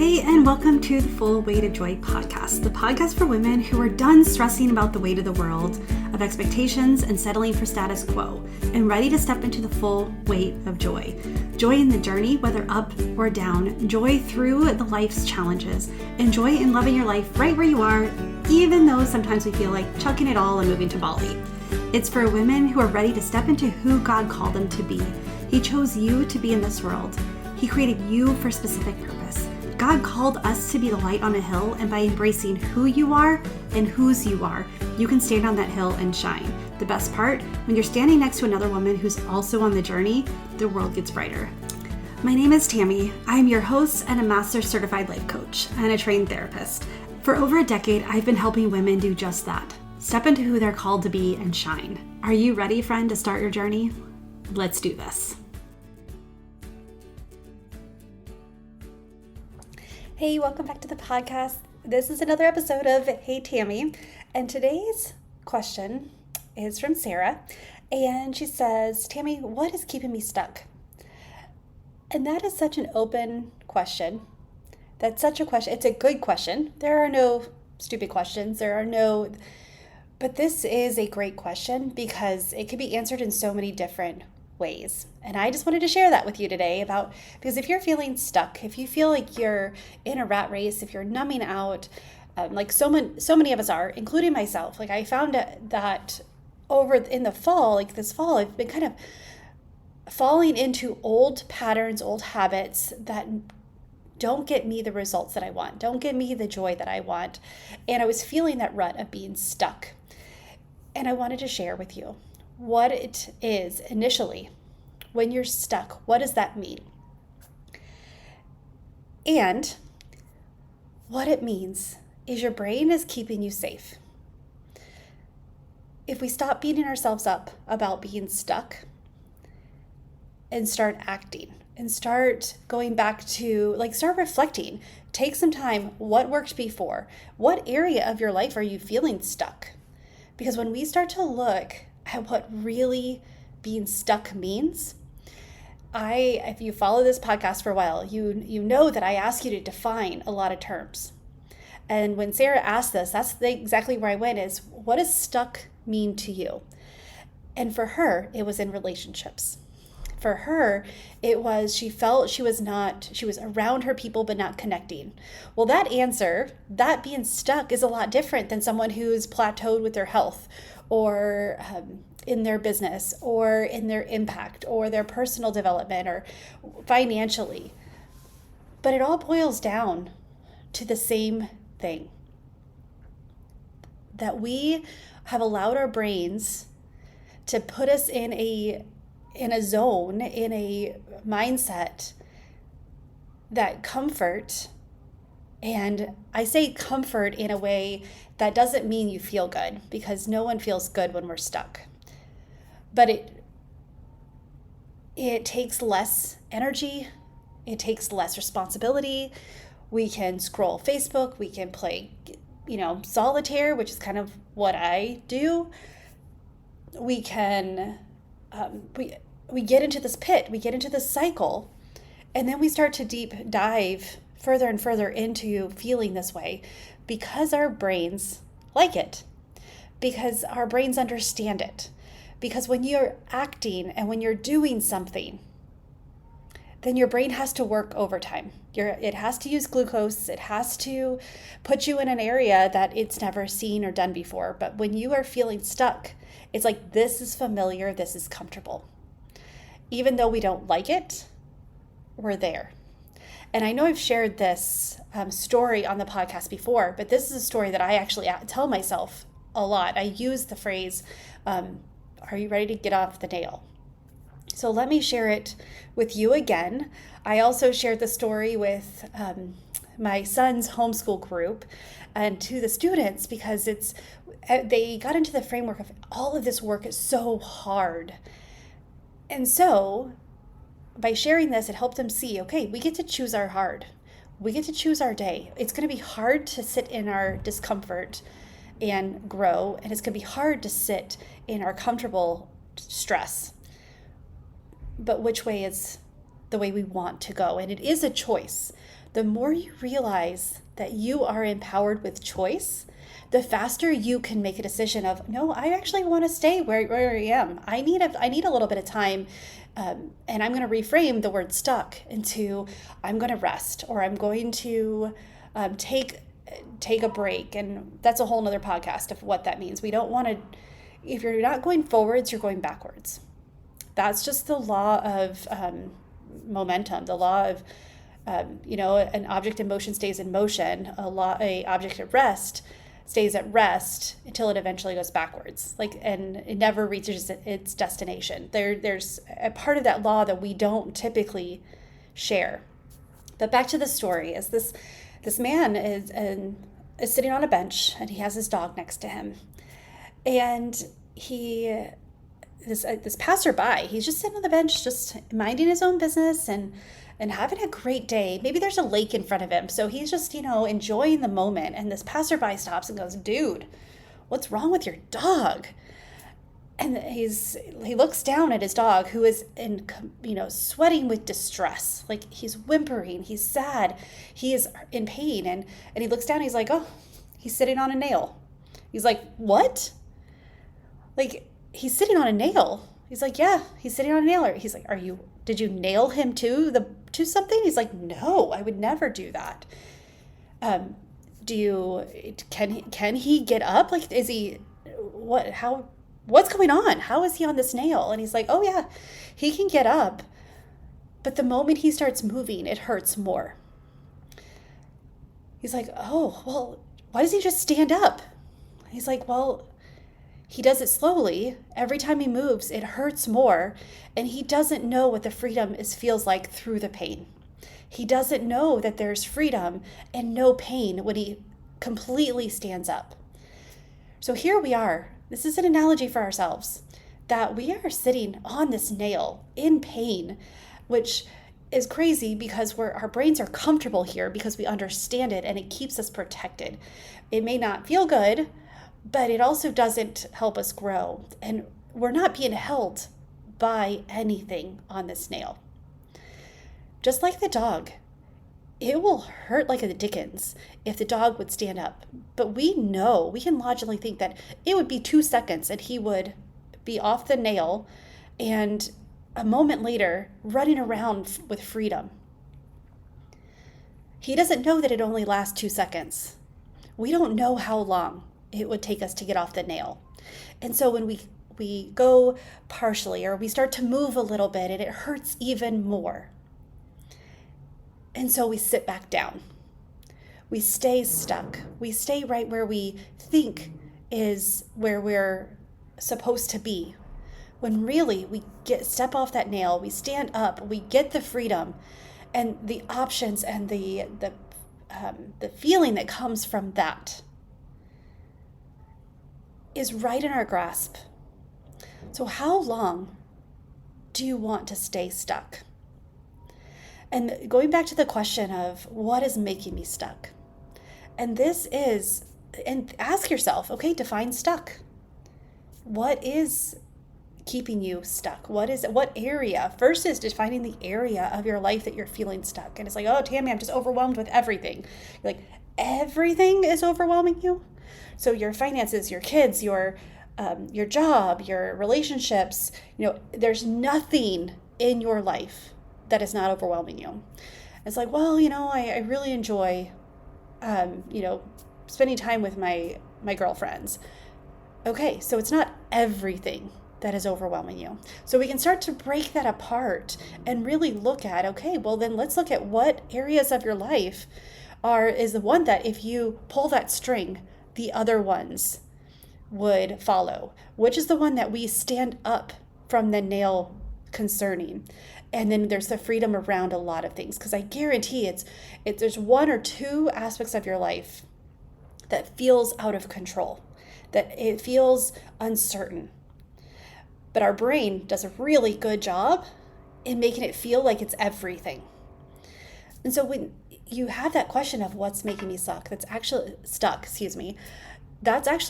Hey, and welcome to the Full Weight of Joy podcast, the podcast for women who are done stressing about the weight of the world, of expectations and settling for status quo, and ready to step into the full weight of joy. Joy in the journey, whether up or down, joy through the life's challenges, and joy in loving your life right where you are, even though sometimes we feel like chucking it all and moving to Bali. It's for women who are ready to step into who God called them to be. He chose you to be in this world. He created you for a specific purpose. God called us to be the light on a hill, and by embracing who you are and whose you are, you can stand on that hill and shine. The best part, when you're standing next to another woman who's also on the journey, the world gets brighter. My name is Tami. I am your host and a master certified life coach and a trained therapist. For over a decade, I've been helping women do just that. Step into who they're called to be and shine. Are you ready, friend, to start your journey? Let's do this. Hey, welcome back to the podcast. This is another episode of Hey Tami, and today's question is from Sarah, and she says, Tami, what is keeping me stuck? And that is such an open question. That's such a question. It's a good question. There are no stupid questions. But this is a great question because it can be answered in so many different ways. And I just wanted to share that with you today because if you're feeling stuck, if you feel like you're in a rat race, if you're numbing out, like so many of us are, including myself, like I found that over in the fall, like this fall, I've been kind of falling into old patterns, old habits that don't get me the results that I want, don't get me the joy that I want. And I was feeling that rut of being stuck. And I wanted to share with you what it is initially when you're stuck. What does that mean? And what it means is your brain is keeping you safe. If we stop beating ourselves up about being stuck and start acting and start going back to, start reflecting, take some time, what worked before? What area of your life are you feeling stuck? Because when we start to look at what really being stuck means, if you follow this podcast for a while, you know that I ask you to define a lot of terms. And when Sarah asked this, that's exactly where I went is, what does stuck mean to you? And for her, it was in relationships. For her, it was, she felt she was around her people, but not connecting. Well, that being stuck is a lot different than someone who's plateaued with their health or in their business or in their impact or their personal development or financially. But it all boils down to the same thing, that we have allowed our brains to put us in a zone, in a mindset that comfort, and I say comfort in a way that doesn't mean you feel good, because no one feels good when we're stuck. But it takes less energy, it takes less responsibility. We can scroll Facebook, we can play, solitaire, which is kind of what I do. We can we get into this pit, we get into this cycle, and then we start to deep dive further and further into feeling this way because our brains like it, because our brains understand it. Because when you're acting and when you're doing something, then your brain has to work overtime. It has to use glucose. It has to put you in an area that it's never seen or done before. But when you are feeling stuck, it's like, this is familiar, this is comfortable. Even though we don't like it, we're there. And I know I've shared this story on the podcast before, but this is a story that I actually tell myself a lot. I use the phrase, are you ready to get off the nail? So let me share it with you again. I also shared the story with my son's homeschool group and to the students because they got into the framework of all of this work is so hard. And so by sharing this, it helped them see, okay, we get to choose our hard. We get to choose our day. It's going to be hard to sit in our discomfort and grow, and it's going to be hard to sit in our comfortable stress. But which way is the way we want to go? And it is a choice. the more you realize that you are empowered with choice, the faster you can make a decision of, no, I actually want to stay where I am. I need a little bit of time. And I'm going to reframe the word stuck into, I'm going to rest, or I'm going to take a break. And that's a whole nother podcast of what that means. We don't want to, if you're not going forwards, you're going backwards. That's just the law of momentum, the law of, an object in motion stays in motion. A object at rest stays at rest until it eventually goes backwards, and it never reaches its destination. There's a part of that law that we don't typically share. But back to the story, is this man is sitting on a bench, and he has his dog next to him, and this passerby, he's just sitting on the bench, just minding his own business and having a great day. Maybe there's a lake in front of him, so he's just, enjoying the moment. And this passerby stops and goes, "Dude, what's wrong with your dog?" And he looks down at his dog, who is sweating with distress. Like, he's whimpering, he's sad, he is in pain. And he looks down, and he's like, "Oh, he's sitting on a nail." He's like, "What?" Like, he's sitting on a nail. He's like, "Yeah, he's sitting on a nail." He's like, did you nail him to something? He's like, "No, I would never do that." Can he get up? Like, is he, what's going on? How is he on this nail? And he's like, "Oh yeah, he can get up. But the moment he starts moving, it hurts more." He's like, "Oh, well, why does he just stand up?" He's like, "Well, he does it slowly. Every time he moves, it hurts more. And he doesn't know what the freedom feels like through the pain. He doesn't know that there's freedom and no pain when he completely stands up." So here we are. This is an analogy for ourselves, that we are sitting on this nail in pain, which is crazy because our brains are comfortable here because we understand it, and it keeps us protected. It may not feel good, but it also doesn't help us grow. And we're not being held by anything on this nail. Just like the dog, it will hurt like the dickens if the dog would stand up. But we can logically think that it would be 2 seconds and he would be off the nail, and a moment later running around with freedom. He doesn't know that it only lasts 2 seconds. We don't know how long it would take us to get off the nail. And so when we go partially, or we start to move a little bit, and it hurts even more. And so we sit back down. We stay stuck. We stay right where we think is where we're supposed to be. When really we step off that nail, we stand up, we get the freedom and the options and the feeling that comes from that is right in our grasp. So how long do you want to stay stuck? And going back to the question of what is making me stuck? And ask yourself, okay, define stuck. What is keeping you stuck? What area? First is defining the area of your life that you're feeling stuck. And it's like, "Oh, Tami, I'm just overwhelmed with everything." You're like, everything is overwhelming you? So your finances, your kids, your job, your relationships, there's nothing in your life that is not overwhelming you. It's like, "Well, I really enjoy, spending time with my girlfriends." Okay, so it's not everything that is overwhelming you. So we can start to break that apart and really look at, okay, well then let's look at what areas of your life is the one that if you pull that string, the other ones would follow. Which is the one that we stand up from the nail concerning? And then there's the freedom around a lot of things. Because I guarantee there's one or two aspects of your life that feels out of control, that it feels uncertain. But our brain does a really good job in making it feel like it's everything. And so when you have that question of what's making me stuck, that's actually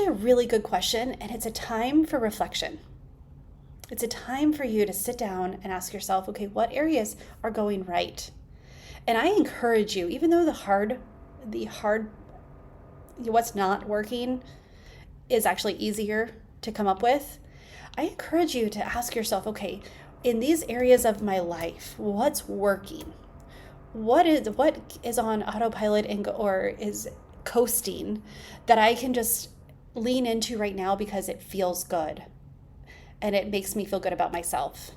a really good question, and it's a time for reflection. It's a time for you to sit down and ask yourself, okay, what areas are going right? And I encourage you, even though what's not working is actually easier to come up with, I encourage you to ask yourself, okay, in these areas of my life, what's working? What is on autopilot or is coasting that I can just lean into right now because it feels good and it makes me feel good about myself?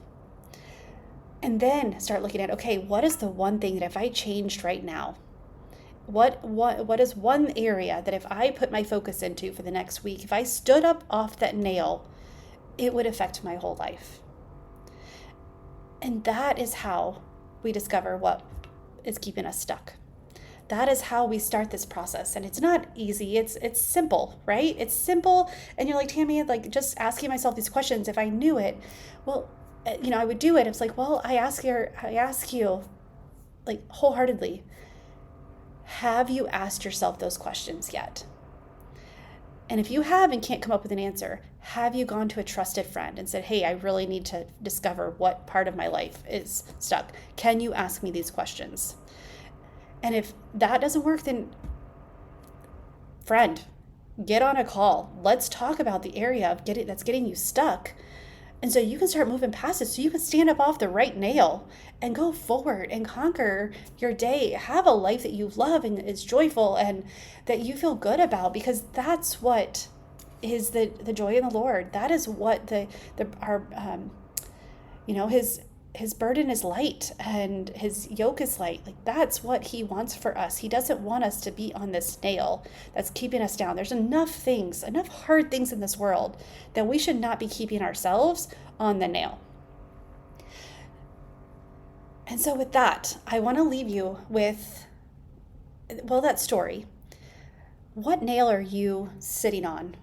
And then start looking at, okay, what is the one thing that if I changed right now, what is one area that if I put my focus into for the next week, if I stood up off that nail, it would affect my whole life? And that is how we discover what is keeping us stuck. That is how we start this process. And it's not easy. It's simple, right? It's simple. And you're like, Tami, like just asking myself these questions, if I knew it, well, I would do it. It's like, well, I ask you like wholeheartedly, have you asked yourself those questions yet? And if you have and can't come up with an answer, have you gone to a trusted friend and said, hey, I really need to discover what part of my life is stuck. Can you ask me these questions? And if that doesn't work, then friend, get on a call. Let's talk about the area that's getting you stuck. And so you can start moving past it, so you can stand up off the right nail and go forward and conquer your day. Have a life that you love and is joyful and that you feel good about, because that's what is the joy in the Lord. That is what his burden is light and his yoke is light. Like that's what he wants for us. He doesn't want us to be on this nail that's keeping us down. There's enough hard things in this world that we should not be keeping ourselves on the nail. And so with that, I want to leave you with, that story. What nail are you sitting on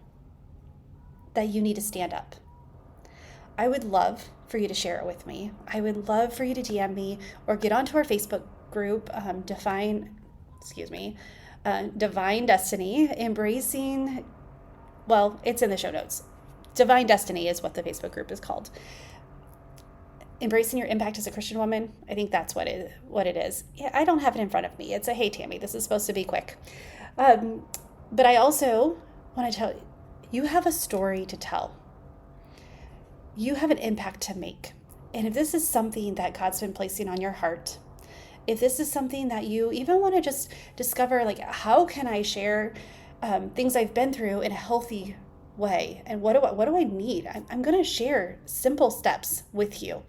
that you need to stand up? I would love for you to share it with me. I would love for you to DM me or get onto our Facebook group, Divine Destiny, embracing, it's in the show notes. Divine Destiny is what the Facebook group is called. Embracing your impact as a Christian woman. I think that's what it is. Yeah, I don't have it in front of me. It's a, hey, Tami, this is supposed to be quick. But I also want to tell you, you have a story to tell. You have an impact to make. And if this is something that God's been placing on your heart, if this is something that you even want to just discover, like, how can I share things I've been through in a healthy way? And what do I need? I'm going to share simple steps with you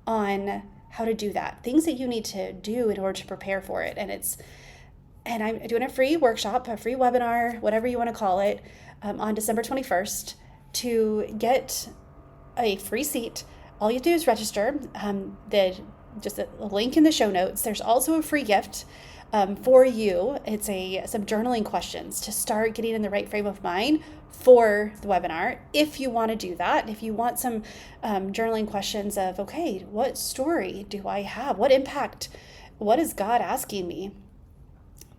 on how to do that. Things that you need to do in order to prepare for it. And I'm doing a free workshop, a free webinar, whatever you want to call it, on December 21st to get a free seat. All you have to do is register. Just a link in the show notes. There's also a free gift for you. It's some journaling questions to start getting in the right frame of mind for the webinar. If you want to do that, if you want some journaling questions of, okay, what story do I have? What impact? What is God asking me?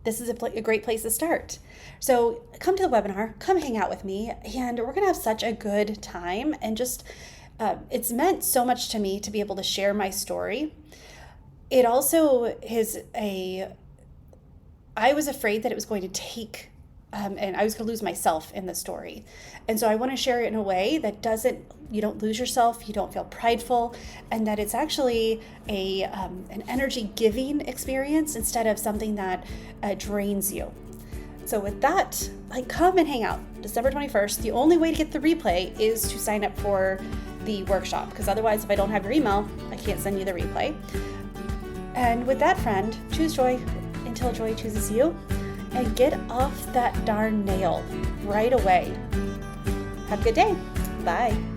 This is a great place to start. So come to the webinar, come hang out with me, and we're going to have such a good time. And just, it's meant so much to me to be able to share my story. It also is I was afraid that it was going to take, and I was going to lose myself in the story. And so I want to share it in a way that you don't lose yourself, you don't feel prideful, and that it's actually an energy giving experience instead of something that drains you. So with that, come and hang out December 21st. The only way to get the replay is to sign up for the workshop, because otherwise, if I don't have your email, I can't send you the replay. And with that, friend, choose joy until joy chooses you, and get off that darn nail right away. Have a good day. Bye.